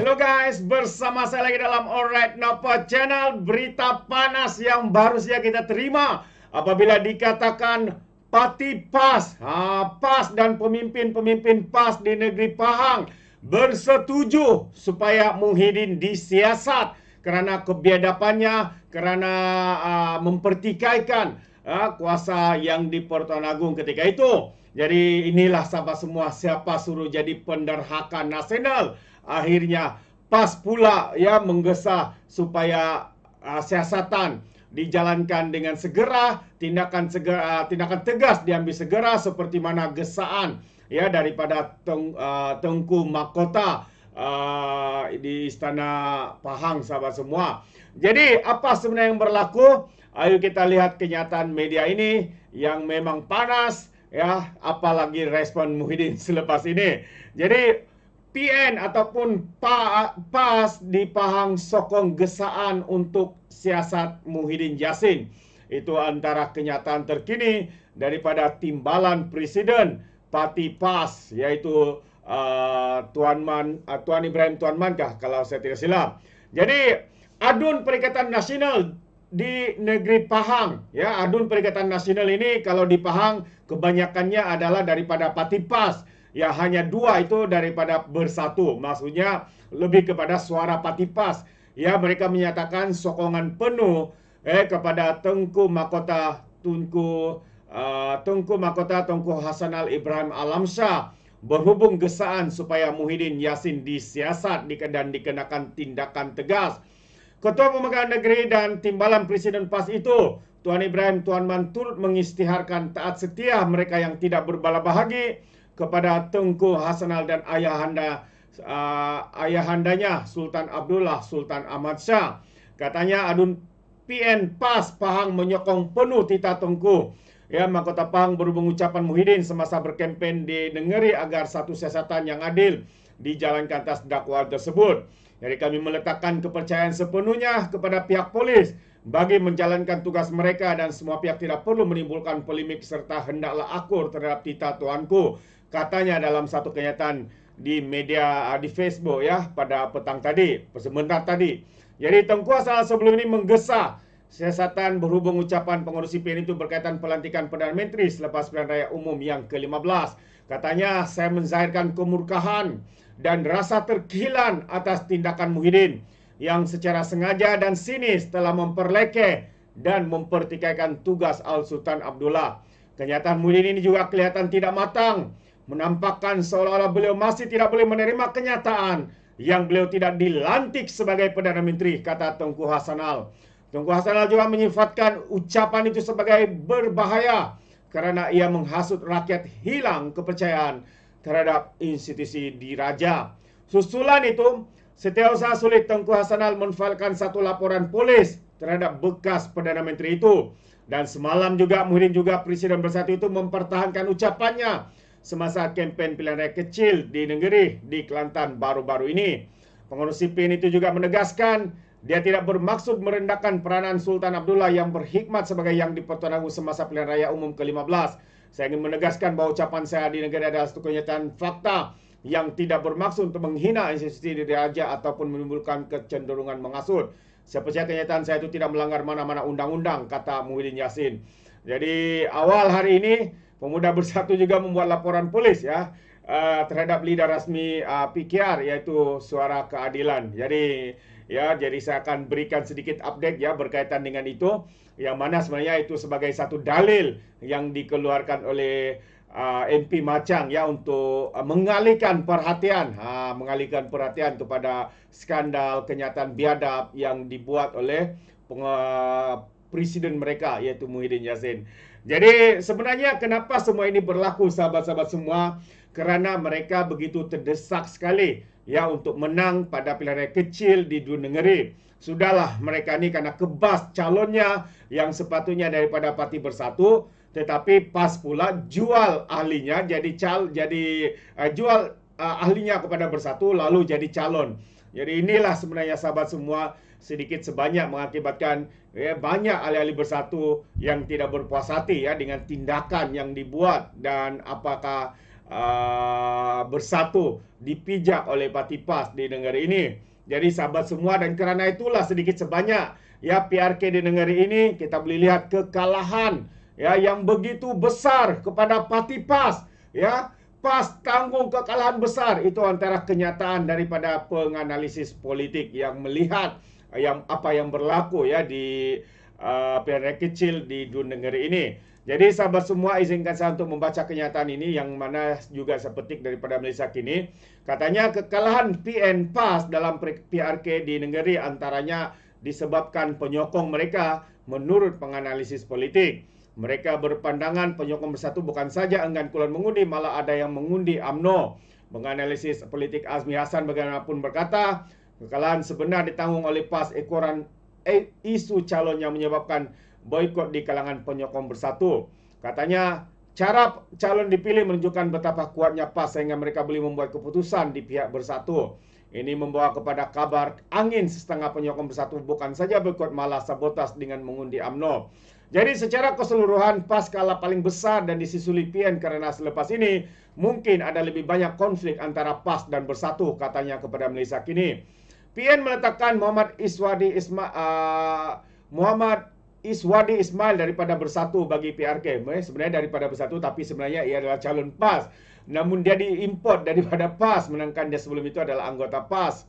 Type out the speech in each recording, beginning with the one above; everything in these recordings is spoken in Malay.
Hello guys, bersama saya lagi dalam Alright Napa Channel. Berita panas yang baru saja kita terima apabila dikatakan parti PAS, PAS dan pemimpin-pemimpin PAS di negeri Pahang bersetuju supaya Muhyiddin disiasat kerana kebiadapannya, kerana mempertikaikan kuasa yang di Pertuan Agong ketika itu. Jadi inilah sahabat semua, siapa suruh jadi penderhaka nasional. Akhirnya PAS pula ya menggesa supaya siasatan dijalankan dengan segera, tindakan tegas diambil segera seperti mana gesaan ya daripada Tengku Mahkota di Istana Pahang sahabat semua. Jadi apa sebenarnya yang berlaku? Ayo kita lihat kenyataan media ini yang memang panas ya, apalagi respon Muhyiddin selepas ini. Jadi PN ataupun PAS di Pahang sokong gesaan untuk siasat Muhyiddin Yassin. Itu antara kenyataan terkini daripada timbalan Presiden Parti PAS, yaitu Tuan Ibrahim Tuan Mankah kalau saya tidak silap. Jadi adun Perikatan Nasional di negeri Pahang ya, adun Perikatan Nasional ini kalau di Pahang kebanyakannya adalah daripada Parti PAS. Ya, hanya dua itu daripada Bersatu. Maksudnya lebih kepada suara Parti PAS. Ya, mereka menyatakan sokongan penuh kepada Tengku Mahkota Tunku Hasanal Ibrahim Alamsyah berhubung gesaan supaya Muhyiddin Yassin disiasat dan dikenakan tindakan tegas. Ketua Pemegang Negeri dan timbalan Presiden PAS itu, Tuan Ibrahim Tuan Man, turut mengisytiharkan taat setia mereka yang tidak berbala bahagi kepada Tengku Hasanal dan ayahandanya Sultan Abdullah Sultan Ahmad Shah. Katanya adun PN PAS Pahang menyokong penuh Tita Tengku ya Mahkota Pahang berhubung ucapan Muhyiddin semasa berkempen di negeri agar satu siasatan yang adil dijalankan atas dakwaan tersebut. Jadi kami meletakkan kepercayaan sepenuhnya kepada pihak polis bagi menjalankan tugas mereka dan semua pihak tidak perlu menimbulkan polemik serta hendaklah akur terhadap tita tuanku, katanya dalam satu kenyataan di media di Facebook ya pada petang tadi, sebentar tadi. Jadi Tengku Hasanal sebelum ini menggesa siasatan berhubung ucapan pengurus PN itu berkaitan pelantikan Perdana Menteri selepas pilihan raya umum yang ke-15. Katanya, saya menzahirkan kemurkaan dan rasa terkilan atas tindakan Muhyiddin yang secara sengaja dan sinis telah memperlekeh dan mempertikaikan tugas Al-Sultan Abdullah. Kenyataan Muhyiddin ini juga kelihatan tidak matang, menampakkan seolah-olah beliau masih tidak boleh menerima kenyataan yang beliau tidak dilantik sebagai Perdana Menteri, kata Tengku Hasanal. Tengku Hasanal juga menyifatkan ucapan itu sebagai berbahaya kerana ia menghasut rakyat hilang kepercayaan terhadap institusi diraja. Susulan itu, Setiausaha Sulit Tengku Hasanal menfailkan satu laporan polis terhadap bekas Perdana Menteri itu. Dan semalam juga Muhyiddin juga Presiden Bersatu itu mempertahankan ucapannya semasa kempen pilihan raya kecil di negeri di Kelantan baru-baru ini. Pengurus PN itu juga menegaskan dia tidak bermaksud merendahkan peranan Sultan Abdullah yang berhikmat sebagai yang di Pertuan Agong semasa pilihan raya umum ke-15. Saya ingin menegaskan bahawa ucapan saya di negeri adalah satu kenyataan fakta yang tidak bermaksud untuk menghina institusi diraja ataupun menimbulkan kecenderungan menghasut. Saya percaya kenyataan saya itu tidak melanggar mana-mana undang-undang, kata Muhyiddin Yassin. Jadi awal hari ini Pemuda Bersatu juga membuat laporan polis ya terhadap lidah rasmi PKR, yaitu Suara Keadilan. Jadi saya akan berikan sedikit update ya berkaitan dengan itu, yang mana sebenarnya itu sebagai satu dalil yang dikeluarkan oleh MP Machang ya untuk mengalihkan perhatian kepada skandal kenyataan biadab yang dibuat oleh presiden mereka, yaitu Muhyiddin Yassin. Jadi sebenarnya kenapa semua ini berlaku sahabat-sahabat semua? Kerana mereka begitu terdesak sekali ya untuk menang pada pilihan raya kecil di dua negeri. Sudahlah, mereka ni karena kebas calonnya yang sepatutnya daripada Parti Bersatu, tetapi PAS pula jual ahlinya jual ahlinya kepada Bersatu lalu jadi calon. Jadi inilah sebenarnya sahabat semua sedikit sebanyak mengakibatkan banyak ahli-ahli Bersatu yang tidak berpuas hati ya dengan tindakan yang dibuat dan apakah Bersatu dipijak oleh parti PAS di negara ini. Jadi sahabat semua, dan kerana itulah sedikit sebanyak ya PRK di negara ini kita boleh lihat kekalahan ya yang begitu besar kepada parti PAS ya. PAS tanggung kekalahan besar. Itu antara kenyataan daripada penganalisis politik yang melihat apa yang berlaku ya di PRK kecil di dunia negara ini. Jadi sahabat semua, izinkan saya untuk membaca kenyataan ini yang mana juga saya petik daripada Malaysia Kini. Katanya kekalahan PN PAS dalam PRK di negeri antaranya disebabkan penyokong mereka menurut penganalisis politik. Mereka berpandangan penyokong Bersatu bukan saja enggan keluar mengundi, malah ada yang mengundi UMNO. Menganalisis politik Azmi Hassan bagaimanapun berkata, kekalahan sebenar ditanggung oleh PAS ekoran isu calon yang menyebabkan boikot di kalangan penyokong Bersatu. Katanya cara calon dipilih menunjukkan betapa kuatnya PAS sehingga mereka boleh membuat keputusan di pihak Bersatu. Ini membawa kepada kabar angin setengah penyokong Bersatu bukan saja boikot, malah sabotas dengan mengundi UMNO. Jadi secara keseluruhan PAS kalah paling besar dan disusuli PN kerana selepas ini mungkin ada lebih banyak konflik antara PAS dan Bersatu, katanya kepada Malaysia Kini. PN meletakkan Muhammad Iswadi Ismail daripada Bersatu bagi PRK. Sebenarnya daripada Bersatu, tapi sebenarnya ia adalah calon PAS. Namun dia diimport daripada PAS, sedangkan dia sebelum itu adalah anggota PAS.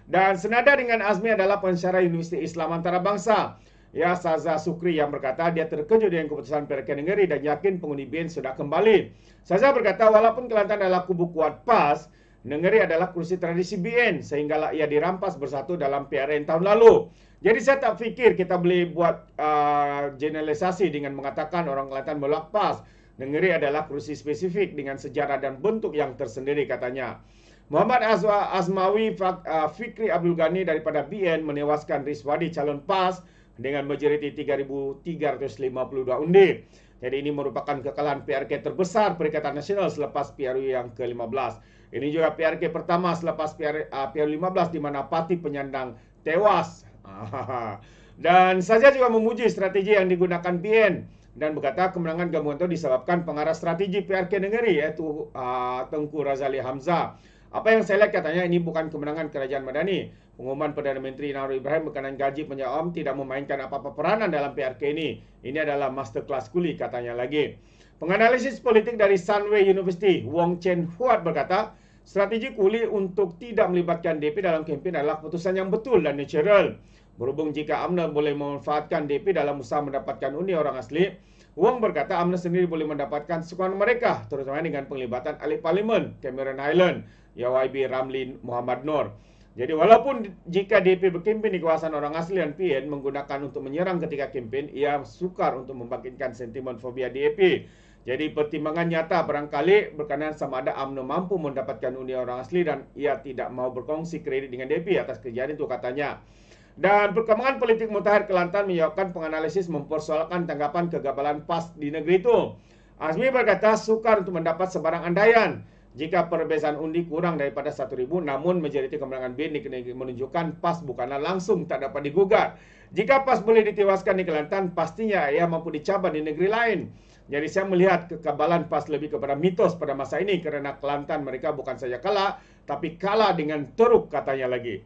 Dan senada dengan Azmi adalah pensyarah Universiti Islam Antarabangsa, ya, Saza Sukri, yang berkata dia terkejut dengan keputusan PRK Negeri dan yakin pengundi BN sudah kembali. Saza berkata walaupun Kelantan adalah kubu kuat PAS, Negeri adalah kursi tradisi BN sehinggalah ia dirampas Bersatu dalam PRN tahun lalu. Jadi saya tak fikir kita boleh buat generalisasi dengan mengatakan orang Kelantan menolak PAS. Negeri adalah kursi spesifik dengan sejarah dan bentuk yang tersendiri, katanya. Muhammad Azmawi Fikri Abdul Ghani daripada BN menewaskan Riswadi calon PAS dengan majoriti 3,352 undi. Jadi ini merupakan kekalahan PRK terbesar Perikatan Nasional selepas PRU yang ke-15. Ini juga PRK pertama selepas PRU 15 di mana parti penyandang tewas. Dan saja juga memuji strategi yang digunakan BN dan berkata kemenangan gabungan itu disebabkan pengarah strategi PRK Negeri iaitu Tengku Razali Hamzah. Apa yang saya lihat, katanya ini bukan kemenangan kerajaan Madani. Pengumuman Perdana Menteri Anwar Ibrahim berkenaan gaji penjawab tidak memainkan apa-apa peranan dalam PRK ini. Ini adalah masterclass kuli, katanya lagi. Penganalisis politik dari Sunway University, Wong Chen Huat berkata, strategi kuli untuk tidak melibatkan DP dalam kempen adalah keputusan yang betul dan natural. Berhubung jika UMNO boleh memanfaatkan DP dalam usaha mendapatkan undi orang asli, Wong berkata UMNO sendiri boleh mendapatkan sokongan mereka, terutama dengan penglibatan ahli parlimen Cameron Highland, YB Ramli Muhammad Noor. Jadi walaupun jika DP berkempen di kawasan orang asli dan PN menggunakan untuk menyerang ketika kempen, ia sukar untuk membangkitkan sentimen fobia DP. Jadi pertimbangan nyata barangkali berkenaan sama ada UMNO mampu mendapatkan undi orang asli dan ia tidak mau berkongsi kredit dengan DP atas kejadian itu, katanya. Dan perkembangan politik mutakhir Kelantan menyebabkan penganalisis mempersoalkan tanggapan kegabalan PAS di negeri itu. Azmi berkata sukar untuk mendapat sebarang andaian jika perbezaan undi kurang daripada 1,000, namun majoriti kemenangan BN menunjukkan PAS bukanlah langsung tak dapat digugat. Jika PAS boleh ditewaskan di Kelantan, pastinya ia mampu dicabar di negeri lain. Jadi saya melihat kekebalan PAS lebih kepada mitos pada masa ini kerana Kelantan mereka bukan saja kalah, tapi kalah dengan teruk, katanya lagi.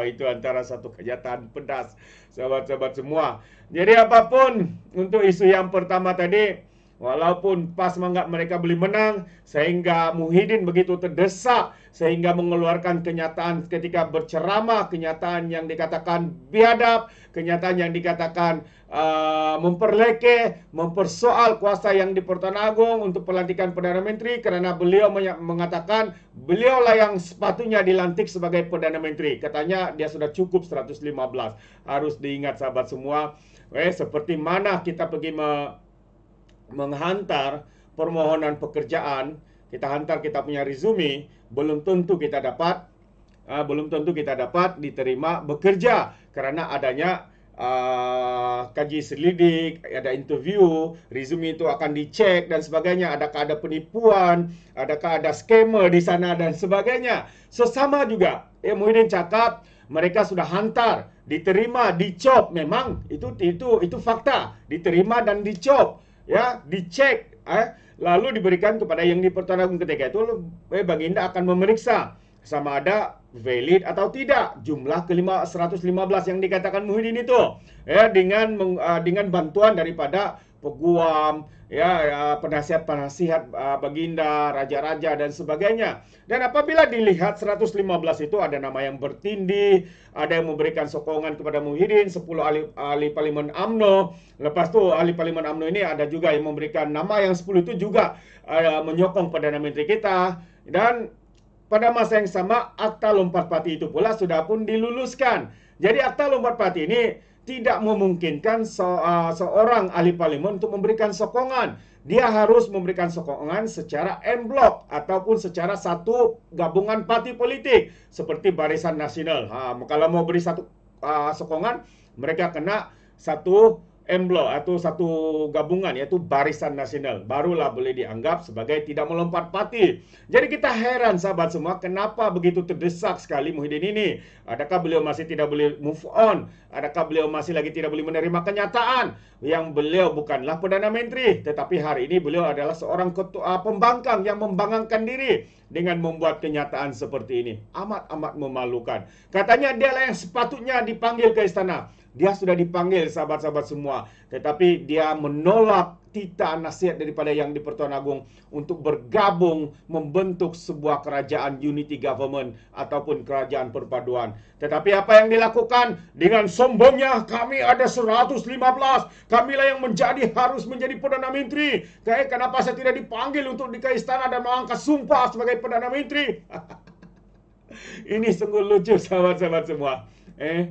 Itu antara satu kenyataan pedas, sahabat-sahabat semua. Jadi apapun untuk isu yang pertama tadi, walaupun PAS menganggap mereka boleh menang, sehingga Muhyiddin begitu terdesak, sehingga mengeluarkan kenyataan ketika berceramah, kenyataan yang dikatakan biadab, kenyataan yang dikatakan memperlekeh, mempersoal kuasa yang di Pertuan Agong untuk pelantikan Perdana Menteri kerana beliau mengatakan beliaulah yang sepatutnya dilantik sebagai Perdana Menteri. Katanya dia sudah cukup 115. Harus diingat sahabat semua, seperti mana kita pergi menghantar permohonan pekerjaan, kita hantar kita punya resume, belum tentu kita dapat diterima bekerja kerana adanya kaji selidik, ada interview, resume itu akan dicek dan sebagainya, adakah ada penipuan, adakah ada scammer di sana dan sebagainya. Sama juga Muhyiddin cakap mereka sudah hantar, diterima, dicop. Memang itu fakta, diterima dan dicop, ya, dicek, lalu diberikan kepada yang dipertuan agung ketika itu, Baginda akan memeriksa sama ada valid atau tidak jumlah 115 yang dikatakan Muhyiddin itu, ya, dengan bantuan daripada peguam, ya, penasihat-penasihat Baginda, raja-raja dan sebagainya. Dan apabila dilihat 115 itu ada nama yang bertindih, ada yang memberikan sokongan kepada Muhyiddin, 10 ahli parlimen UMNO. Lepas tu ahli parlimen UMNO ini ada juga yang memberikan nama yang 10 itu juga menyokong Perdana Menteri kita. Dan pada masa yang sama, Akta Lompat Parti itu pula sudah pun diluluskan. Jadi Akta Lompat Parti ini tidak memungkinkan seorang ahli parlimen untuk memberikan sokongan. Dia harus memberikan sokongan secara en blok ataupun secara satu gabungan parti politik seperti Barisan Nasional. Kalau mau beri satu sokongan, mereka kena satu en blok atau satu gabungan, yaitu Barisan Nasional. Barulah boleh dianggap sebagai tidak melompat parti. Jadi kita heran sahabat semua, kenapa begitu terdesak sekali Muhyiddin ini? Adakah beliau masih tidak boleh move on? Adakah beliau masih lagi tidak boleh menerima kenyataan yang beliau bukanlah Perdana Menteri, tetapi hari ini beliau adalah seorang pembangkang yang membangkangkan diri dengan membuat kenyataan seperti ini. Amat-amat memalukan. Katanya dialah yang sepatutnya dipanggil ke istana. Dia sudah dipanggil sahabat-sahabat semua, tetapi dia menolak tita nasihat daripada yang di-Pertuan Agong untuk bergabung membentuk sebuah kerajaan unity government ataupun kerajaan perpaduan. Tetapi apa yang dilakukan? Dengan sombongnya, kami ada 115, kamilah yang harus menjadi Perdana Menteri. Kenapa saya tidak dipanggil untuk ke istana dan mengangkat sumpah sebagai Perdana Menteri? Ini sungguh lucu sahabat-sahabat semua.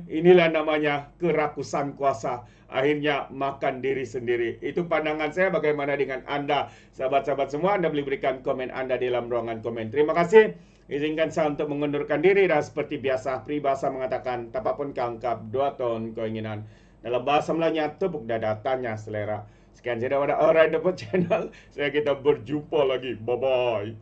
Inilah namanya kerakusan kuasa. Akhirnya makan diri sendiri. Itu pandangan saya. Bagaimana dengan Anda, sahabat-sahabat semua? Anda boleh berikan komen Anda di dalam ruangan komen. Terima kasih. Izinkan saya untuk mengundurkan diri. Dan seperti biasa, peribahasa mengatakan, tapapun kangkap, 2 ton keinginan. Dalam bahasa Melayunya, tepuk dada, tanya selera. Sekian saja pada Alright Dapat Channel. Kita berjumpa lagi. Bye-bye.